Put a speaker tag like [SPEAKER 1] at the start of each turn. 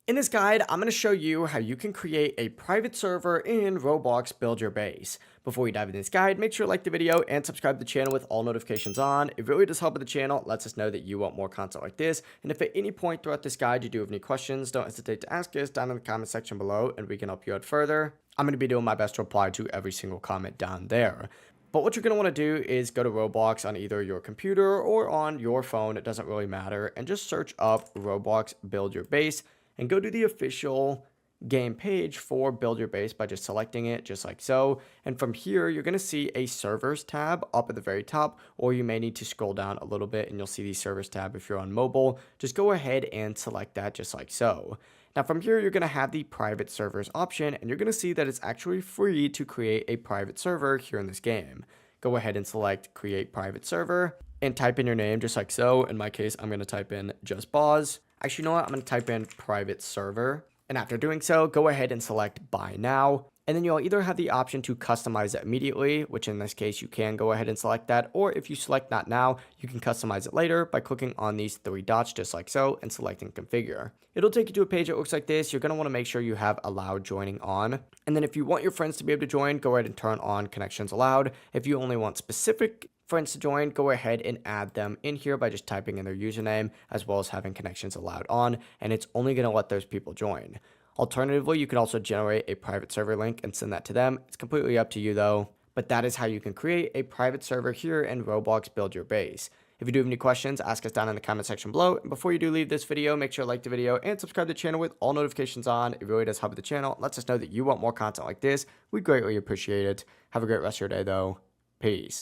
[SPEAKER 1] In this guide, I'm going to show you how you can create a private server in Roblox Build Your Base. Before we dive into this guide, make sure to like the video and subscribe to the channel with all notifications on. It really does help with the channel, it lets us know that you want more content like this. And if at any point throughout this guide you do have any questions, don't hesitate to ask us down in the comment section below and we can help you out further. I'm going to be doing my best to reply to every single comment down there. But what you're going to want to do is go to Roblox on either your computer or on your phone, it doesn't really matter, and just search up Roblox Build Your Base and go to the official game page for Build Your Base by just selecting it just like so. And from here, you're going to see a servers tab up at the very top, or you may need to scroll down a little bit and you'll see the servers tab if you're on mobile. Just go ahead and select that just like so. Now from here, you're going to have the private servers option and you're going to see that it's actually free to create a private server here in this game. Go ahead and select create private server and type in your name just like so. In my case, I'm going to type in just Boz. Actually, you know what? I'm going to type in private server. And after doing so, go ahead and select buy now. And then you'll either have the option to customize it immediately, which in this case, you can go ahead and select that. Or if you select not now, you can customize it later by clicking on these three dots just like so and selecting configure. It'll take you to a page that looks like this. You're going to want to make sure you have allowed joining on. And then if you want your friends to be able to join, go ahead and turn on connections allowed. If you only want specific friends to join, go ahead and add them in here by just typing in their username as well as having connections allowed on, and it's only going to let those people join. Alternatively, you can also generate a private server link and send that to them. It's completely up to you though, but that is how you can create a private server here in Roblox Build Your Base. If you do have any questions, ask us down in the comment section below. And before you do leave this video, make sure to like the video and subscribe to the channel with all notifications on. It really does help with the channel. It lets us know that you want more content like this. We greatly appreciate it. Have a great rest of your day though. Peace.